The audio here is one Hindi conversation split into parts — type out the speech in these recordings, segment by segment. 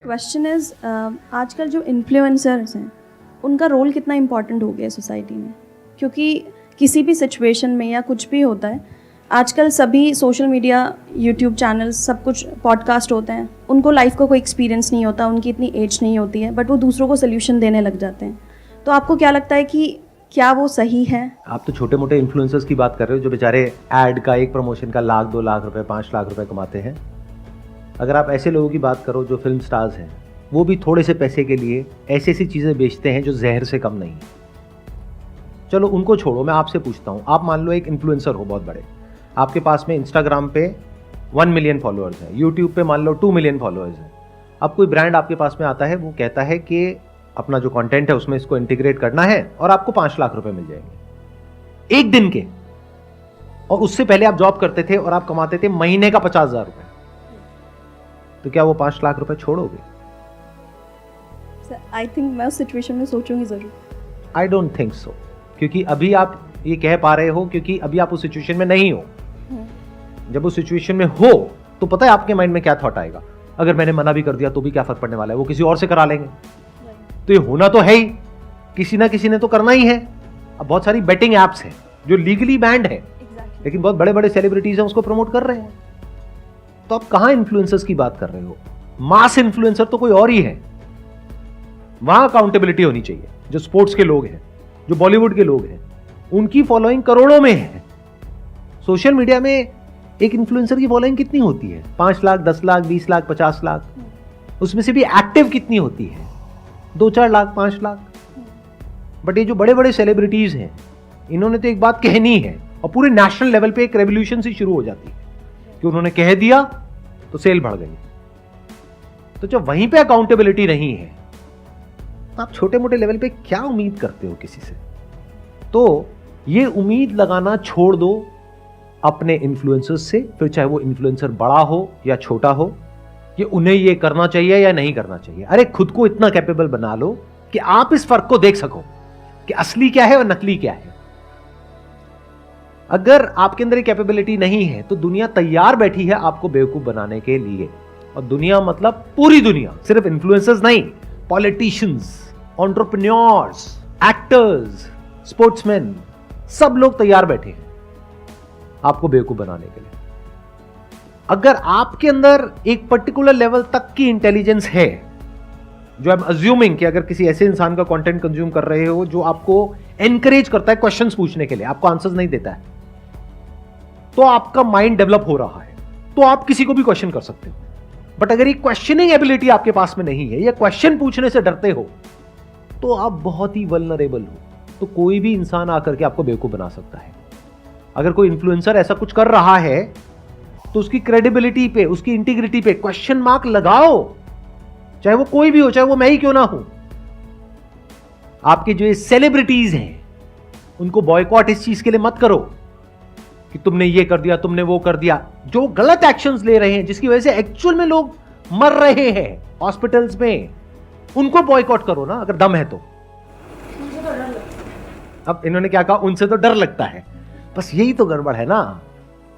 क्वेश्चन इज़ आजकल जो इन्फ्लुएंसर्स हैं उनका रोल कितना इम्पॉर्टेंट हो गया है सोसाइटी में, क्योंकि किसी भी सिचुएशन में या कुछ भी होता है आजकल सभी सोशल मीडिया, यूट्यूब चैनल्स, सब कुछ पॉडकास्ट होते हैं। उनको लाइफ का कोई एक्सपीरियंस नहीं होता, उनकी इतनी एज नहीं होती है, बट वो दूसरों को सोल्यूशन देने लग जाते हैं। तो आपको क्या लगता है कि क्या वो सही है? आप तो छोटे मोटे इन्फ्लुएंसर्स की बात कर रहे हो जो बेचारे ऐड का, एक प्रमोशन का 1 लाख 2 लाख रुपए 5 लाख रुपए कमाते हैं। अगर आप ऐसे लोगों की बात करो जो फिल्म स्टार्स हैं, वो भी थोड़े से पैसे के लिए ऐसी ऐसी चीज़ें बेचते हैं जो जहर से कम नहीं है। चलो उनको छोड़ो, मैं आपसे पूछता हूँ, आप मान लो एक इन्फ्लुएंसर हो बहुत बड़े, आपके पास में इंस्टाग्राम पे 1 मिलियन फॉलोअर्स हैं, यूट्यूब पे मान लो 2 मिलियन फॉलोअर्स हैं। अब कोई ब्रांड आपके पास में आता है, वो कहता है कि अपना जो कंटेंट है उसमें इसको इंटीग्रेट करना है और आपको 5 लाख रुपए मिल जाएंगे एक दिन के। और उससे पहले आप जॉब करते थे और आप कमाते थे महीने का 50,000 रुपए, तो क्या वो 5 लाख रुपए छोड़ोगे? आई थिंक मैं उस सिचुएशन में सोचूंगी ज़रूर। आई डोंट थिंक सो, क्योंकि अभी आप ये कह पा रहे हो क्योंकि अभी आप उस सिचुएशन में नहीं हो। जब उस सिचुएशन में हो तो पता है आपके माइंड में क्या थॉट आएगा, अगर मैंने मना भी कर दिया तो भी क्या फर्क पड़ने वाला है, वो किसी और से करा लेंगे। तो ये होना तो है ही, किसी ना किसी ने तो करना ही है। अब बहुत सारी बेटिंग एप्स हैं जो लीगली बैंड है, लेकिन बहुत बड़े बड़े सेलिब्रिटीज हैं उसको प्रमोट कर रहे हैं। तो आप कहां इन्फ्लुएंसर्स की बात कर रहे हो? मास इन्फ्लुएंसर तो कोई और ही है। वहां अकाउंटेबिलिटी होनी चाहिए। जो स्पोर्ट्स के लोग हैं, जो बॉलीवुड के लोग हैं, उनकी फॉलोइंग करोड़ों में है। सोशल मीडिया में एक इन्फ्लुएंसर की फॉलोइंग कितनी होती है? 5 लाख, 10 लाख, 20 लाख, 50 लाख। उसमें से भी एक्टिव कितनी होती है? 2-4 लाख, 5 लाख। बट ये जो बड़े बड़े सेलिब्रिटीज हैं, इन्होंने तो एक बात कहनी है और पूरे नेशनल लेवल पे एक रेवोल्यूशन सी शुरू हो जाती है कि उन्होंने कह दिया तो सेल बढ़ गई। तो जब वहीं पे अकाउंटेबिलिटी नहीं है तो आप छोटे मोटे लेवल पे क्या उम्मीद करते हो किसी से? तो ये उम्मीद लगाना छोड़ दो अपने इन्फ्लुएंसर्स से, फिर चाहे वो इन्फ्लुएंसर बड़ा हो या छोटा हो, कि उन्हें ये करना चाहिए या नहीं करना चाहिए। अरे खुद को इतना कैपेबल बना लो कि आप इस फर्क को देख सको कि असली क्या है और नकली क्या है। अगर आपके अंदर कैपेबिलिटी नहीं है तो दुनिया तैयार बैठी है आपको बेवकूफ बनाने के लिए। और दुनिया मतलब पूरी दुनिया, सिर्फ इन्फ्लुएंसर्स नहीं, पॉलिटिशियंस, एंटरप्रेन्योर्स, एक्टर्स, स्पोर्ट्समैन, सब लोग तैयार बैठे हैं आपको बेवकूफ बनाने के लिए। अगर आपके अंदर एक पर्टिकुलर लेवल तक की इंटेलिजेंस है, जो आई एम अज्यूमिंग कि अगर किसी ऐसे इंसान का कंटेंट कंज्यूम कर रहे हो जो आपको एनकरेज करता है क्वेश्चंस पूछने के लिए, आपको आंसर्स नहीं देता है, तो आपका माइंड डेवलप हो रहा है, तो आप किसी को भी क्वेश्चन कर सकते हो। बट अगर ये क्वेश्चनिंग एबिलिटी आपके पास में नहीं है या क्वेश्चन पूछने से डरते हो, तो आप बहुत ही वल्नरेबल हो। तो कोई भी इंसान आकर के आपको बेवकूफ बना सकता है। अगर कोई इन्फ्लुएंसर ऐसा कुछ कर रहा है तो उसकी क्रेडिबिलिटी पे, उसकी इंटीग्रिटी पे क्वेश्चन मार्क लगाओ, चाहे वो कोई भी हो, चाहे वो मैं ही क्यों ना हूं। आपके जो सेलिब्रिटीज हैं उनको बॉयकॉट इस चीज के लिए मत करो कि तुमने ये कर दिया, तुमने वो कर दिया। जो गलत एक्शंस ले रहे हैं, जिसकी वजह से एक्चुअल में लोग मर रहे हैं हॉस्पिटल्स में, उनको बॉयकॉट करो ना अगर दम है तो। अब इन्होंने क्या कहा, उनसे तो डर लगता है। बस यही तो गड़बड़ है ना,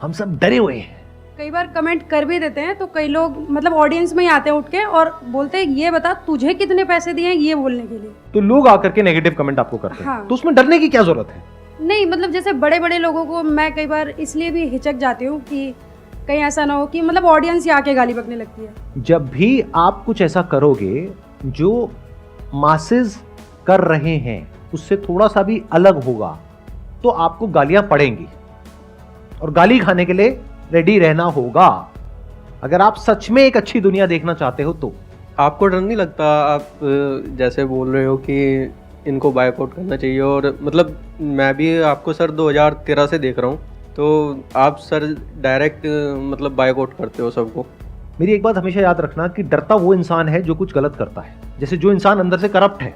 हम सब डरे हुए हैं। कई बार कमेंट कर भी देते हैं तो कई लोग मतलब ऑडियंस में ही आते हैं उठ के और बोलते हैं ये बता तुझे कितने पैसे दिए हैं ये बोलने के लिए। तो लोग आकर के नेगेटिव कमेंट आपको करते हैं। हाँ। तो उसमें डरने की क्या जरूरत है? नहीं मतलब जैसे बड़े बड़े लोगों को मैं कई बार इसलिए भी हिचक जाती हूँ कि कहीं ऐसा ना हो कि मतलब ऑडियंस ही आके गाली बकने लगती है। जब भी आप कुछ ऐसा करोगे जो मासेस कर रहे हैं उससे थोड़ा सा भी अलग होगा, तो आपको गालियां पड़ेंगी और गाली खाने के लिए रेडी रहना होगा, अगर आप सच में एक अच्छी दुनिया देखना चाहते हो तो। आपको डर नहीं लगता? आप जैसे बोल रहे हो कि इनको बायकॉट करना चाहिए, और मतलब मैं भी आपको सर 2013 से देख रहा हूँ, तो आप सर डायरेक्ट मतलब बायकॉट करते हो सबको। मेरी एक बात हमेशा याद रखना कि डरता वो इंसान है जो कुछ गलत करता है। जैसे जो इंसान अंदर से करप्ट है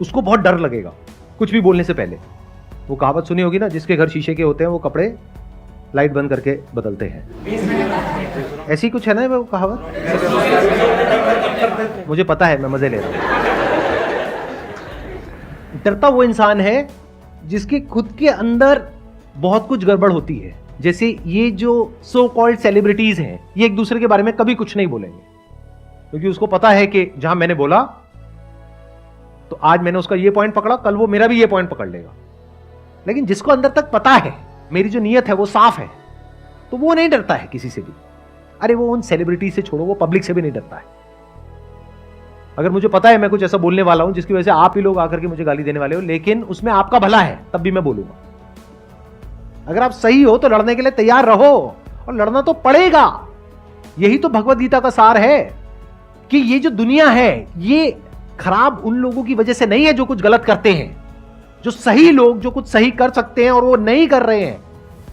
उसको बहुत डर लगेगा कुछ भी बोलने से पहले। वो कहावत सुनी होगी ना, जिसके घर शीशे के होते हैं वो कपड़े लाइट बंद करके बदलते हैं। ऐसी कुछ है ना वो कहावत, मुझे पता है, मैं मजे ले रहा हूं। डरता वो इंसान है जिसके खुद के अंदर बहुत कुछ गड़बड़ होती है। जैसे ये जो सो कॉल्ड सेलिब्रिटीज हैं, ये एक दूसरे के बारे में कभी कुछ नहीं बोलेंगे, क्योंकि उसको पता है कि जहां मैंने बोला तो आज मैंने उसका ये पॉइंट पकड़ा, कल वो मेरा भी ये पॉइंट पकड़ लेगा। लेकिन जिसको अंदर तक पता है मेरी जो नीयत है वो साफ है, तो वो नहीं डरता है किसी से भी। अरे वो उन सेलिब्रिटी से छोड़ो, वो पब्लिक से भी नहीं डरता है। अगर मुझे पता है मैं कुछ ऐसा बोलने वाला हूं जिसकी वजह से आप ही लोग आकर के मुझे गाली देने वाले हो, लेकिन उसमें आपका भला है, तब भी मैं बोलूंगा। अगर आप सही हो तो लड़ने के लिए तैयार रहो, और लड़ना तो पड़ेगा। यही तो भगवत गीता का सार है कि ये जो दुनिया है ये खराब उन लोगों की वजह से नहीं है जो कुछ गलत करते हैं। जो सही लोग जो कुछ सही कर सकते हैं और वो नहीं कर रहे हैं,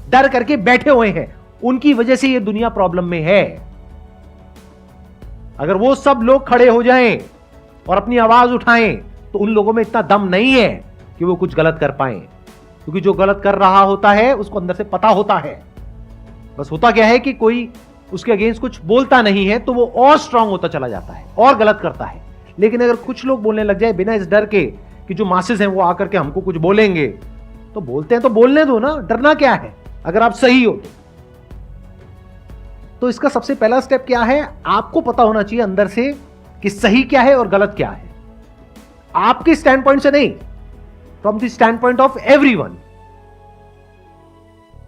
डर करके बैठे हुए हैं, उनकी वजह से ये दुनिया प्रॉब्लम में है। अगर वो सब लोग खड़े हो जाएं और अपनी आवाज उठाएं तो उन लोगों में इतना दम नहीं है कि वो कुछ गलत कर पाएं, क्योंकि जो गलत कर रहा होता है उसको अंदर से पता होता है। बस होता क्या है कि कोई उसके अगेंस्ट कुछ बोलता नहीं है तो वो और स्ट्रांग होता चला जाता है और गलत करता है। लेकिन अगर कुछ लोग बोलने लग जाए बिना इस डर के कि जो मासेस हैं वो आकर के हमको कुछ बोलेंगे, तो बोलते हैं तो बोलने दो ना, डरना क्या है अगर आप सही हो तो इसका सबसे पहला स्टेप क्या है, आपको पता होना चाहिए अंदर से कि सही क्या है और गलत क्या है। आपके स्टैंड पॉइंट से नहीं, from the stand point of everyone.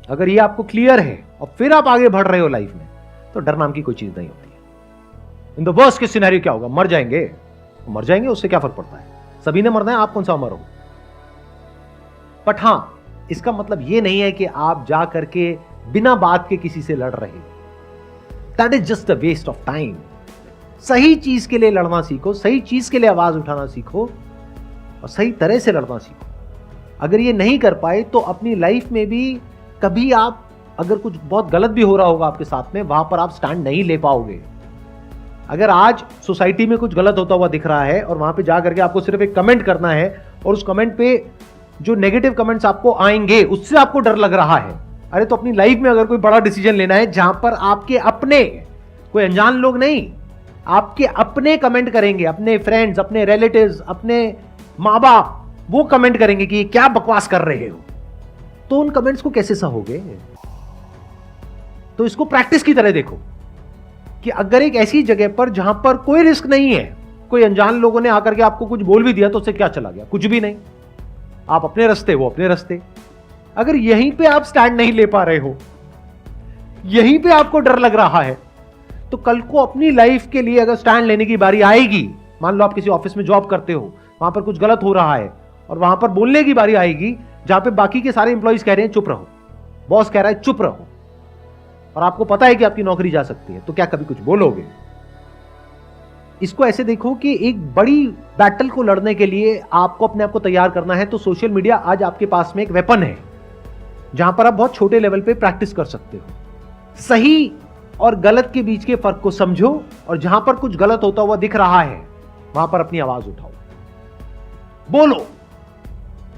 अगर ये आपको क्लियर है और फिर आप आगे बढ़ रहे हो लाइफ में, तो डर नाम की कोई चीज नहीं होती है। In the worst case scenario क्या होगा, मर जाएंगे, तो मर जाएंगे, उससे क्या फर्क पड़ता है, सभी ने मरना है, आप कौन सा मरो। बट हां, इसका मतलब ये नहीं है कि आप जा करके बिना बात के किसी से लड़ रहे हो। That is just a waste of time. सही चीज के लिए लड़ना सीखो, सही चीज के लिए आवाज उठाना सीखो और सही तरह से लड़ना सीखो। अगर ये नहीं कर पाए तो अपनी लाइफ में भी कभी आप, अगर कुछ बहुत गलत भी हो रहा होगा आपके साथ में, वहां पर आप स्टैंड नहीं ले पाओगे। अगर आज सोसाइटी में कुछ गलत होता हुआ दिख रहा है और वहां पे जा करके आपको सिर्फ एक कमेंट करना है और उस कमेंट पे जो नेगेटिव कमेंट्स आपको आएंगे उससे आपको डर लग रहा है, अरे तो अपनी लाइफ में अगर कोई बड़ा डिसीजन लेना है जहां पर आपके अपने, कोई अनजान लोग नहीं, आपके अपने कमेंट करेंगे, अपने फ्रेंड्स, अपने रिलेटिव्स, अपने माँ बाप, वो कमेंट करेंगे कि क्या बकवास कर रहे हो, तो उन कमेंट्स को कैसे सहोगे। तो इसको प्रैक्टिस की तरह देखो कि अगर एक ऐसी जगह पर जहां पर कोई रिस्क नहीं है, कोई अनजान लोगों ने आकर के आपको कुछ बोल भी दिया तो उससे क्या चला गया, कुछ भी नहीं, आप अपने रास्ते, वो अपने रास्ते। अगर यहीं पे आप स्टैंड नहीं ले पा रहे हो, यहीं पे आपको डर लग रहा है, तो कल को अपनी लाइफ के लिए अगर स्टैंड लेने की बारी आएगी, मान लो आप किसी ऑफिस में जॉब करते हो, वहां पर कुछ गलत हो रहा है और वहां पर बोलने की बारी आएगी जहां पे बाकी के सारे इंप्लॉइज कह रहे हैं चुप रहो, बॉस कह रहा है चुप रहो, और आपको पता है कि आपकी नौकरी जा सकती है, तो क्या कभी कुछ बोलोगे। इसको ऐसे देखो कि एक बड़ी बैटल को लड़ने के लिए आपको अपने आप को तैयार करना है, तो सोशल मीडिया आज आपके पास में एक वेपन है जहां पर आप बहुत छोटे लेवल पे प्रैक्टिस कर सकते हो। सही और गलत के बीच के फर्क को समझो और जहां पर कुछ गलत होता हुआ दिख रहा है वहां पर अपनी आवाज उठाओ, बोलो,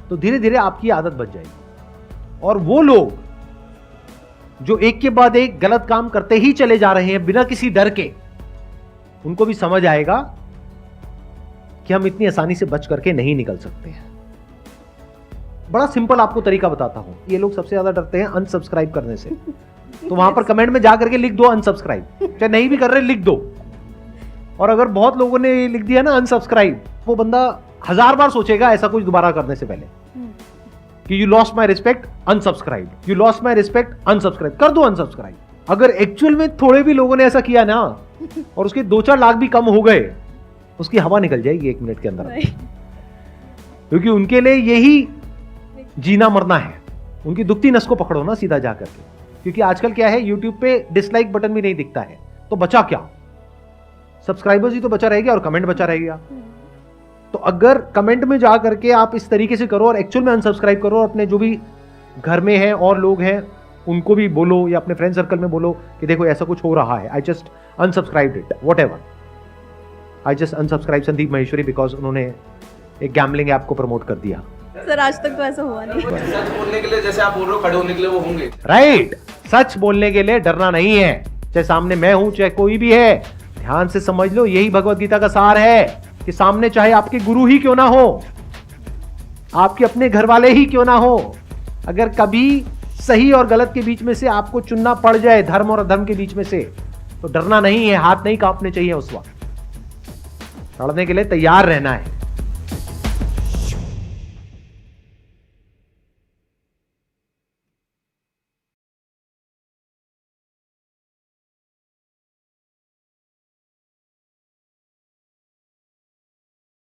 तो धीरे धीरे आपकी आदत बन जाएगी। और वो लोग जो एक के बाद एक गलत काम करते ही चले जा रहे हैं बिना किसी डर के, उनको भी समझ आएगा कि हम इतनी आसानी से बच करके नहीं निकल सकते हैं। बड़ा सिंपल आपको तरीका बताता हूं। ये लोग सबसे ज्यादा डरते हैं अनसब्सक्राइब करने से, तो वहां पर कमेंट में जाकर के लिख दो अनसब्सक्राइब, चाहे नहीं भी कर रहे लिख दो। और अगर बहुत लोगों ने लिख दिया ना अनसब्सक्राइब, वो बंदा 1000 बार सोचेगा ऐसा कुछ दोबारा करने से पहले कि you lost my respect unsubscribe, you lost my respect unsubscribe, कर दो अनसब्सक्राइब। अगर एक्चुअल में थोड़े भी लोगों ने ऐसा किया ना और उसके 2-4 लाख भी कम हो गए, उसकी हवा निकल जाएगी 1 मिनट के अंदर, क्योंकि उनके लिए यही जीना मरना है। उनकी दुखती नस को पकड़ो ना सीधा जाकर के, क्योंकि आजकल क्या है, यूट्यूब पे डिसलाइक बटन भी नहीं दिखता है, तो बचा क्या, सब्सक्राइबर्स ही तो बचा रहेगा और कमेंट बचा रहेगा। तो अगर कमेंट में जा करके आप इस तरीके से करो और एक्चुअल में अनसब्सक्राइब करो, अपने जो भी घर में हैं और लोग हैं उनको भी बोलो या अपने फ्रेंड सर्कल में बोलो कि देखो ऐसा कुछ हो रहा है, I just unsubscribed it, whatever, I just unsubscribe Sandeep Maheshwari because उन्होंने एक गैम्बलिंग ऐप को प्रमोट कर दिया। सर आज तक तो ऐसा हुआ नहीं। सच बोलने के लिए जैसे आप बोल रहे हो, खड़े होने के लिए वो होंगे। राइट, सच बोलने के लिए डरना नहीं है, चाहे सामने मैं हूं चाहे कोई भी है। ध्यान से समझ लो, यही भगवत गीता का सार है कि सामने चाहे आपके गुरु ही क्यों ना हो, आपके अपने घर वाले ही क्यों ना हो, अगर कभी सही और गलत के बीच में से आपको चुनना पड़ जाए, धर्म और अधर्म के बीच में से, तो डरना नहीं है, हाथ नहीं कांपने चाहिए उस वक्त। लड़ने के लिए तैयार रहना है।